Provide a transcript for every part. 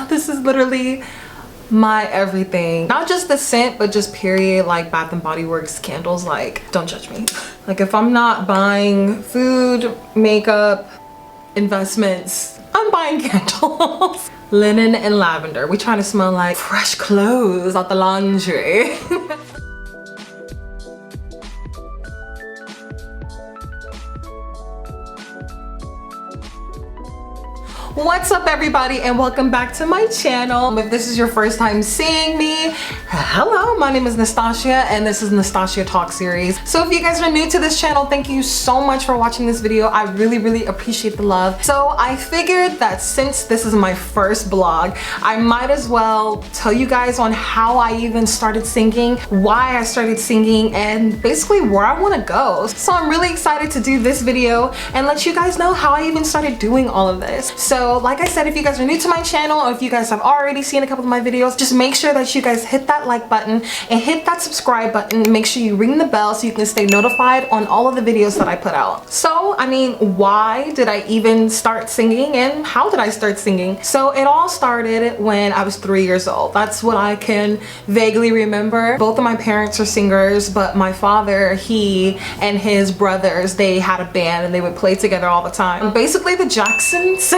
This is literally my everything. Not just the scent, but just period, like Bath and Body Works candles. Like, don't judge me. Like, if I'm not buying food, makeup, investments, I'm buying candles. Linen and lavender. We trying to smell like fresh clothes out the laundry. What's up everybody, and welcome back to my channel. If this is your first time seeing me, hello, my name is Nastasia and this is NastachiaTalks series. So if you guys are new to this channel, thank you so much for watching this video. I really appreciate the love. So I figured that since this is my first vlog, I might as well tell you guys on how I even started singing, why I started singing, and basically where I want to go. So I'm really excited to do this video and let you guys know how I even started doing all of this. So like I said, if you guys are new to my channel or if you guys have already seen a couple of my videos, just make sure that you guys hit that like button and hit that subscribe button. Make sure you ring the bell so you can stay notified on all of the videos that I put out. So I mean, why did I even start singing and how did I start singing? So it all started when I was 3 years old. That's what I can vaguely remember. Both of my parents are singers, but my father, he and his brothers, they had a band and they would play together all the time. Basically the Jacksons.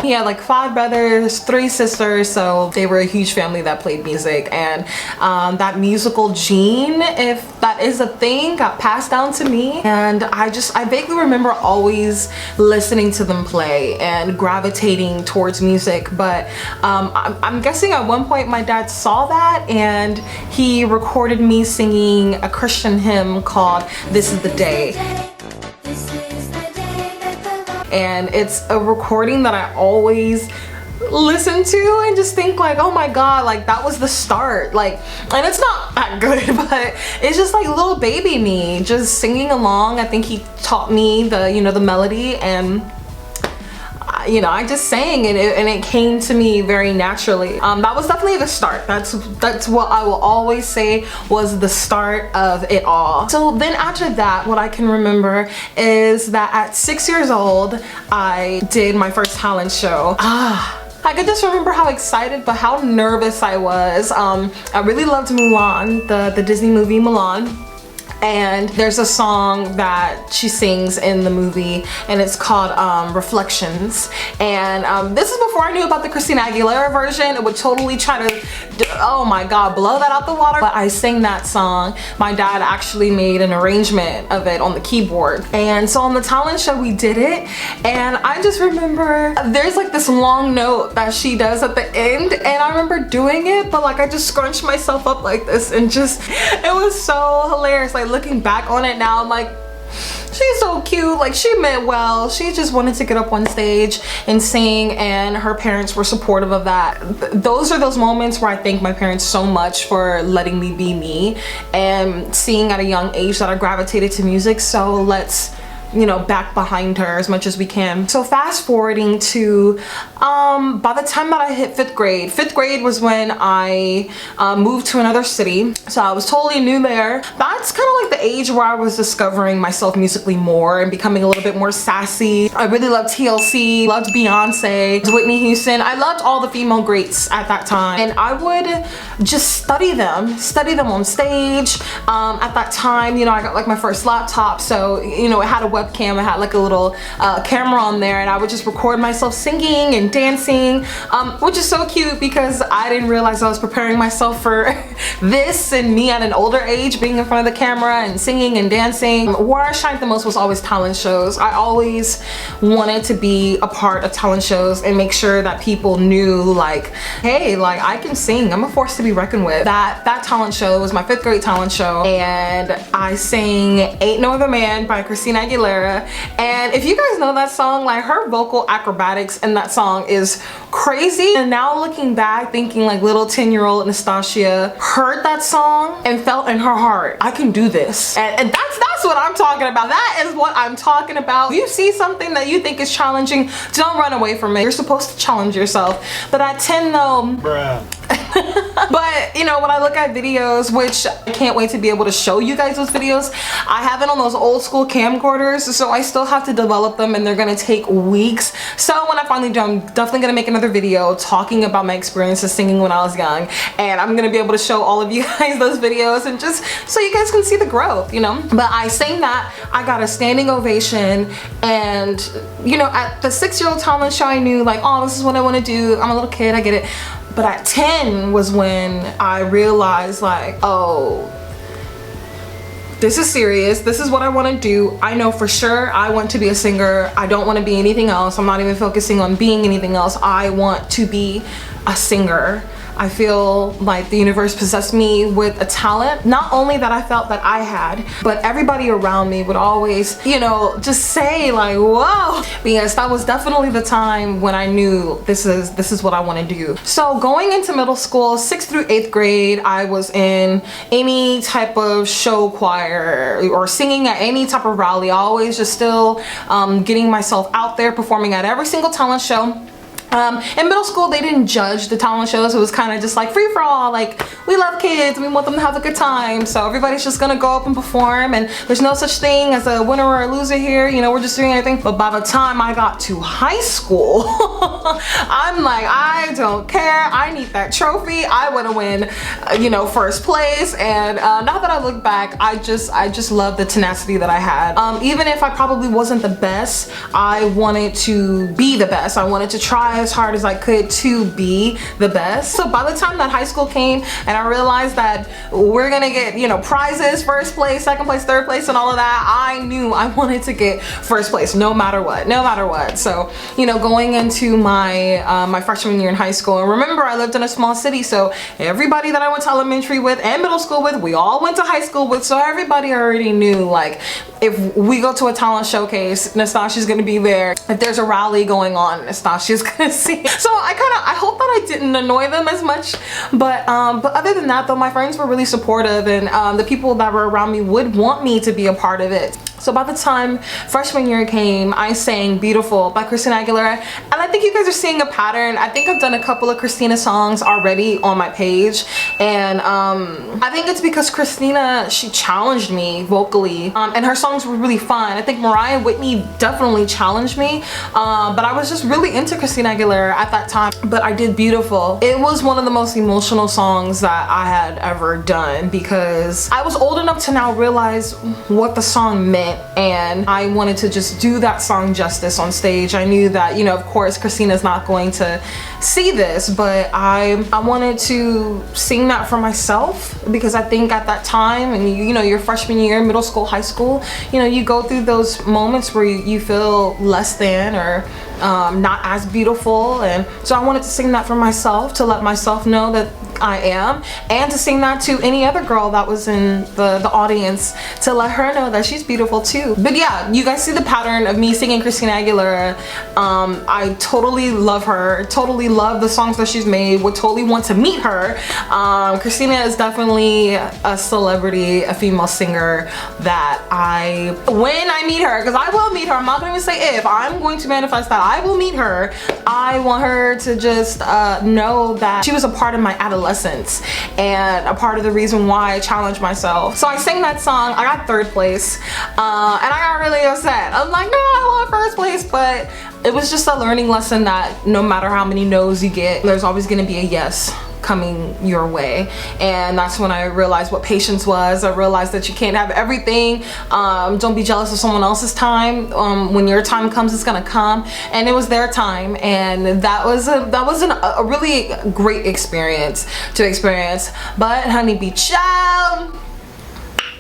He had like 5 brothers, 3 sisters, so they were a huge family that played music, and that musical gene, if that is a thing, got passed down to me. And I vaguely remember always listening to them play and gravitating towards music. But I'm guessing at one point my dad saw that and he recorded me singing a Christian hymn called "This Is the Day." And it's a recording that I always listen to and just think like, oh my god, like that was the start. Like, and it's not that good, but it's just like little baby me just singing along. I think he taught me the, you know, the melody, and you know, I just sang and it came to me very naturally. That was definitely the start. That's what I will always say was the start of it all. So then after that, what I can remember is that at 6 years old, I did my first talent show. I could just remember how excited but how nervous I was. I really loved Mulan, the Disney movie Mulan. And there's a song that she sings in the movie and it's called Reflections. And this is before I knew about the Christina Aguilera version. It would totally try to, oh my god, blow that out the water. But I sang that song. My dad actually made an arrangement of it on the keyboard. And so on the talent show we did it, and I just remember there's like this long note that she does at the end, and I remember doing it, but like I just scrunched myself up like this and just, it was so hilarious. Like looking back on it now, I'm like, she's so cute. Like she meant well. She just wanted to get up on stage and sing, and her parents were supportive of that. Those are those moments where I thank my parents so much for letting me be me and seeing at a young age that I gravitated to music. So let's, you know, back behind her as much as we can. So fast forwarding to by the time that I hit 5th grade was when I moved to another city. So I was totally new there. That's kind of like the age where I was discovering myself musically more and becoming a little bit more sassy. I really loved TLC, loved Beyonce, Whitney Houston. I loved all the female greats at that time, and I would just study them on stage. At that time, you know, I got like my first laptop, so you know, it had a webcam, it had like a little camera on there, and I would just record myself singing and dancing, which is so cute because I didn't realize I was preparing myself for this, and me at an older age being in front of the camera and singing and dancing. Where I shined the most was always talent shows. I always wanted to be a part of talent shows and make sure that people knew like, hey, like I can sing, I'm a force to be reckoned with. That talent show was my 5th grade talent show, and I sang Ain't No Other Man by Christina Aguilera. And if you guys know that song, like her vocal acrobatics in that song is crazy. And now looking back, thinking like little 10-year-old Nastasia heard that song and felt in her heart, I can do this. And that's what I'm talking about. That is what I'm talking about. If you see something that you think is challenging, don't run away from it. You're supposed to challenge yourself. But at 10 though, bruh. But you know, when I look at videos, which I can't wait to be able to show you guys those videos, I have it on those old school camcorders, so I still have to develop them and they're gonna take weeks. So when I finally do, I'm definitely gonna make another video talking about my experiences singing when I was young, and I'm gonna be able to show all of you guys those videos and just so you guys can see the growth, you know. But I sang that, I got a standing ovation, and you know, at the 6-year-old talent show I knew like, oh, this is what I want to do. I'm a little kid, I get it. But at 10 was when I realized like, oh, this is serious. This is what I want to do. I know for sure I want to be a singer. I don't want to be anything else. I'm not even focusing on being anything else. I want to be a singer. I feel like the universe possessed me with a talent, not only that I felt that I had, but everybody around me would always, you know, just say like, whoa. But yes, that was definitely the time when I knew this is what I want to do. So going into middle school, 6th through 8th grade, I was in any type of show choir or singing at any type of rally, always just still getting myself out there, performing at every single talent show. In middle school, they didn't judge the talent shows. It was kind of just like free for all. Like, we love kids, we want them to have a good time. So everybody's just gonna go up and perform, and there's no such thing as a winner or a loser here. You know, we're just doing everything. But by the time I got to high school, I'm like, I don't care. I need that trophy. I want to win, you know, first place. And now that I look back, I just love the tenacity that I had. Even if I probably wasn't the best, I wanted to be the best. I wanted to try as hard as I could to be the best. So by the time that high school came and I realized that we're gonna get, you know, prizes, first place, second place, third place, and all of that, I knew I wanted to get first place no matter what. So, you know, going into my my freshman year in high school, and remember, I lived in a small city, so everybody that I went to elementary with and middle school with, we all went to high school with, so everybody already knew, like, if we go to a talent showcase, Nastachia's gonna be there. If there's a rally going on, Nastachia's gonna see. So I hope that I didn't annoy them as much, but other than that though, my friends were really supportive, and the people that were around me would want me to be a part of it. So by the time freshman year came, I sang Beautiful by Christina Aguilera, and I think you guys are seeing a pattern. I think I've done a couple of Christina songs already on my page, and I think it's because Christina, she challenged me vocally, and her songs were really fun. I think Mariah Whitney definitely challenged me, but I was just really into Christina Aguilera at that time. But I did Beautiful. It was one of the most emotional songs that I had ever done, because I was old enough to now realize what the song meant, and I wanted to just do that song justice on stage. I knew that, you know, of course Christina's not going to see this, but I wanted to sing that for myself, because I think at that time, and you know, your freshman year, middle school, high school, you know, you go through those moments where you feel less than, or not as beautiful, and so I wanted to sing that for myself, to let myself know that I am, and to sing that to any other girl that was in the audience, to let her know that she's beautiful too. But yeah, you guys see the pattern of me singing Christina Aguilera. I totally love her, totally love the songs that she's made, would totally want to meet her. Christina is definitely a celebrity, a female singer that when I meet her, because I will meet her, I'm not gonna even say if, I'm going to manifest that I will meet her. I want her to just know that she was a part of my adolescence, and a part of the reason why I challenged myself. So I sang that song, I got third place, and I got really upset. I was like, no, I want first place, but it was just a learning lesson that no matter how many no's you get, there's always gonna be a yes coming your way. And that's when I realized what patience was. I realized that you can't have everything. Don't be jealous of someone else's time. When your time comes, it's gonna come, and it was their time, and that was a really great experience to experience. But honeybee child,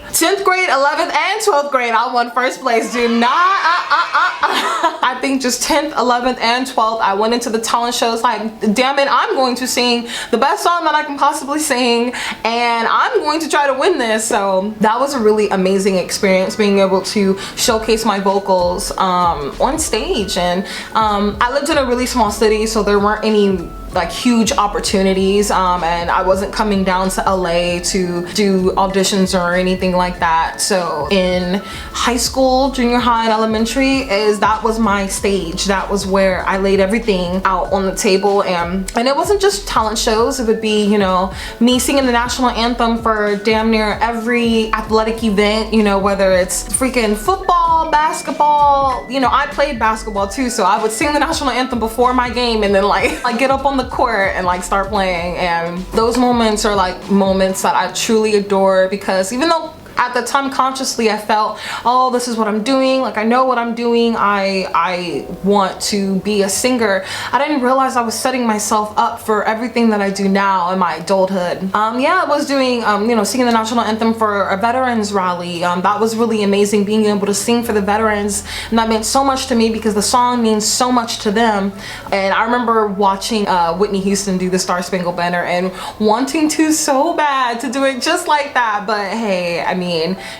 10th grade, 11th, and 12th grade, I won first place. Do not, I think just 10th, 11th, and 12th, I went into the talent shows like, damn it, I'm going to sing the best song that I can possibly sing, and I'm going to try to win this. So that was a really amazing experience, being able to showcase my vocals on stage. And I lived in a really small city, so there weren't any like huge opportunities, and I wasn't coming down to LA to do auditions or anything like that. So in high school, junior high, and elementary, that was my stage. That was where I laid everything out on the table, and it wasn't just talent shows. It would be, you know, me singing the national anthem for damn near every athletic event, you know, whether it's freaking football, basketball. You know, I played basketball too, so I would sing the national anthem before my game and then like get up on the court and like start playing. And those moments are like moments that I truly adore, because even though at the time consciously I felt, oh, this is what I'm doing, like I know what I'm doing, I want to be a singer, I didn't realize I was setting myself up for everything that I do now in my adulthood. Yeah, I was doing you know, singing the national anthem for a veterans rally. That was really amazing, being able to sing for the veterans, and that meant so much to me because the song means so much to them. And I remember watching Whitney Houston do the Star Spangled Banner and wanting to so bad to do it just like that, but hey, I mean,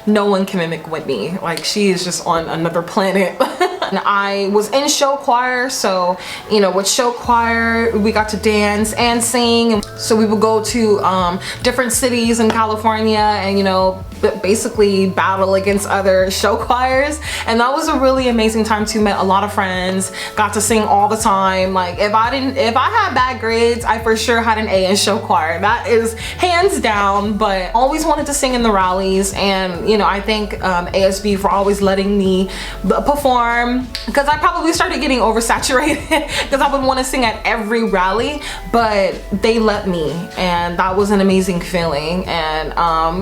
no one can mimic Whitney. Like, she is just on another planet. And I was in show choir, so you know, with show choir we got to dance and sing. So we would go to different cities in California and, you know, basically battle against other show choirs, and that was a really amazing time too. Met a lot of friends, got to sing all the time. Like if I had bad grades, I for sure had an A in show choir, that is hands down. But always wanted to sing in the rallies, and you know, I thank ASB for always letting me perform, because I probably started getting oversaturated because I would want to sing at every rally, but they let me, and that was an amazing feeling. And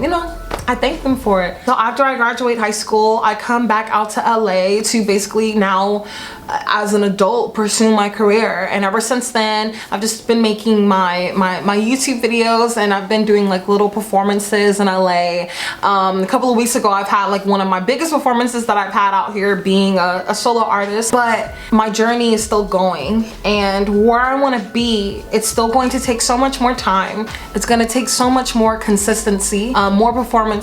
you know, I thank them for it. So after I graduate high school, I come back out to LA to basically now, as an adult, pursue my career. And ever since then, I've just been making my YouTube videos, and I've been doing like little performances in LA. A couple of weeks ago, I've had like one of my biggest performances that I've had out here, being a solo artist. But my journey is still going, and where I want to be, it's still going to take so much more time. It's going to take so much more consistency, more performances,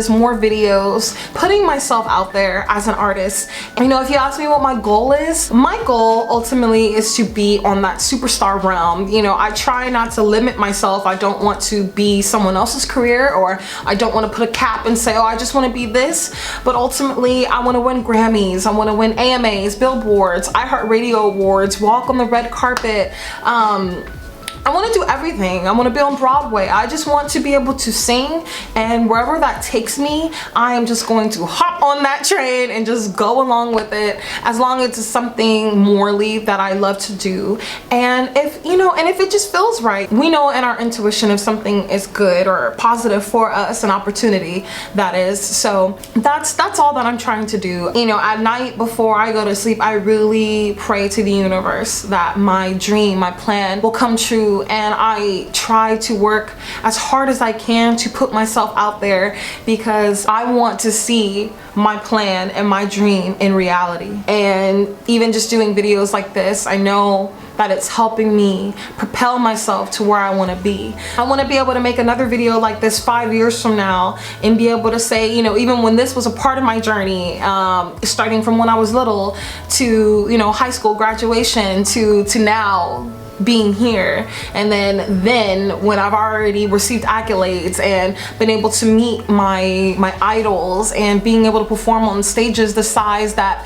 more videos, putting myself out there as an artist. And, you know, if you ask me what my goal is, my goal ultimately is to be on that superstar realm. You know, I try not to limit myself. I don't want to be someone else's career, or I don't want to put a cap and say, oh, I just want to be this. But ultimately, I want to win Grammys, I want to win AMAs, Billboards, iHeartRadio Awards, walk on the red carpet. I want to do everything. I want to be on Broadway. I just want to be able to sing, and wherever that takes me, I am just going to hop on that train and just go along with it, as long as it's something morally that I love to do. And if, you know, and if it just feels right. We know in our intuition if something is good or positive for us, an opportunity that is. So that's all that I'm trying to do. You know, at night before I go to sleep, I really pray to the universe that my dream, my plan will come true. And I try to work as hard as I can to put myself out there, because I want to see my plan and my dream in reality. And even just doing videos like this, I know that it's helping me propel myself to where I want to be. I want to be able to make another video like this 5 years from now and be able to say, you know, even when this was a part of my journey, starting from when I was little to, you know, high school graduation to now being here, and then when I've already received accolades and been able to meet my idols and being able to perform on stages the size that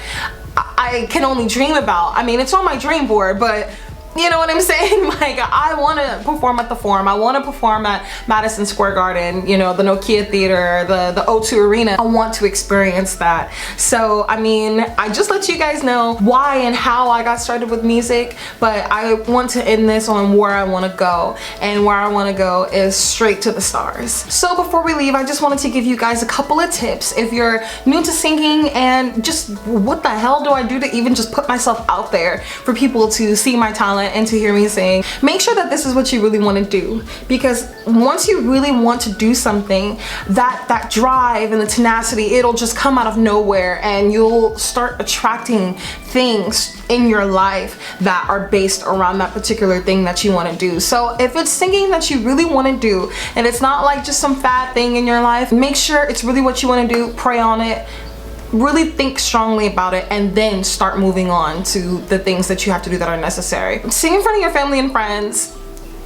I can only dream about. I mean, it's on my dream board, but you know what I'm saying? Like, I want to perform at the Forum. I want to perform at Madison Square Garden, you know, the Nokia Theater, the O2 Arena. I want to experience that. So, I mean, I just let you guys know why and how I got started with music, but I want to end this on where I want to go. And where I want to go is straight to the stars. So before we leave, I just wanted to give you guys a couple of tips. If you're new to singing and just what the hell do I do to even just put myself out there for people to see my talent and to hear me sing, make sure that this is what you really want to do. Because once you really want to do something, that drive and the tenacity, it'll just come out of nowhere, and you'll start attracting things in your life that are based around that particular thing that you want to do. So if it's singing that you really want to do, and it's not like just some fad thing in your life, make sure it's really what you want to do. Pray on it, really think strongly about it, and then start moving on to the things that you have to do that are necessary. Sing in front of your family and friends.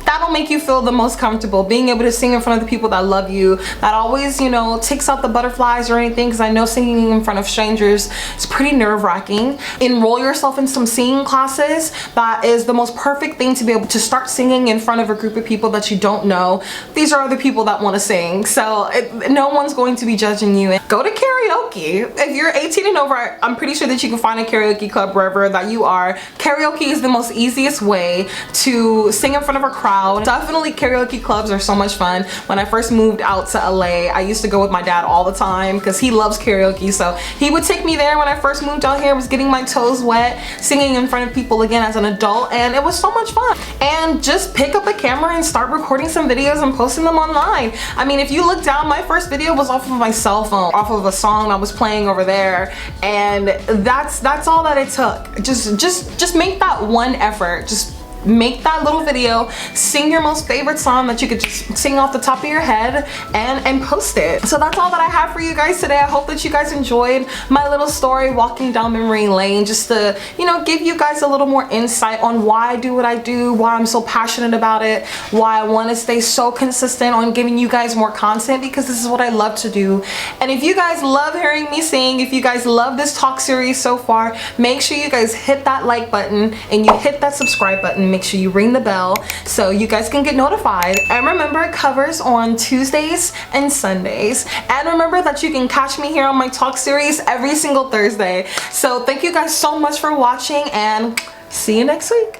that'll make you feel the most comfortable, being able to sing in front of the people that love you, that always, you know, takes out the butterflies or anything, because I know singing in front of strangers is pretty nerve-wracking. Enroll yourself in some singing classes. That is the most perfect thing to be able to start singing in front of a group of people that you don't know. These are other people that want to sing, so no one's going to be judging you. Go to karaoke. If you're 18 and over, I'm pretty sure that you can find a karaoke club wherever that you are. Karaoke is the most easiest way to sing in front of a crowd. Definitely karaoke clubs are so much fun. When I first moved out to LA, I used to go with my dad all the time because he loves karaoke, so he would take me there when I first moved out here. I was getting my toes wet, singing in front of people again as an adult, and it was so much fun. And just pick up a camera and start recording some videos and posting them online. I mean, if you look down, my first video was off of my cell phone, off of a song I was playing over there, and that's all that it took. Just make that one effort. Just make that little video, sing your most favorite song that you could just sing off the top of your head, and post it. So that's all that I have for you guys today. I hope that you guys enjoyed my little story walking down memory lane, just to, you know, give you guys a little more insight on why I do what I do, why I'm so passionate about it, why I want to stay so consistent on giving you guys more content, because this is what I love to do. And if you guys love hearing me sing, if you guys love this talk series so far, make sure you guys hit that like button and you hit that subscribe button. Make sure you ring the bell so you guys can get notified. And remember, it covers on Tuesdays and Sundays. And remember that you can catch me here on my talk series every single Thursday. So thank you guys so much for watching, and see you next week.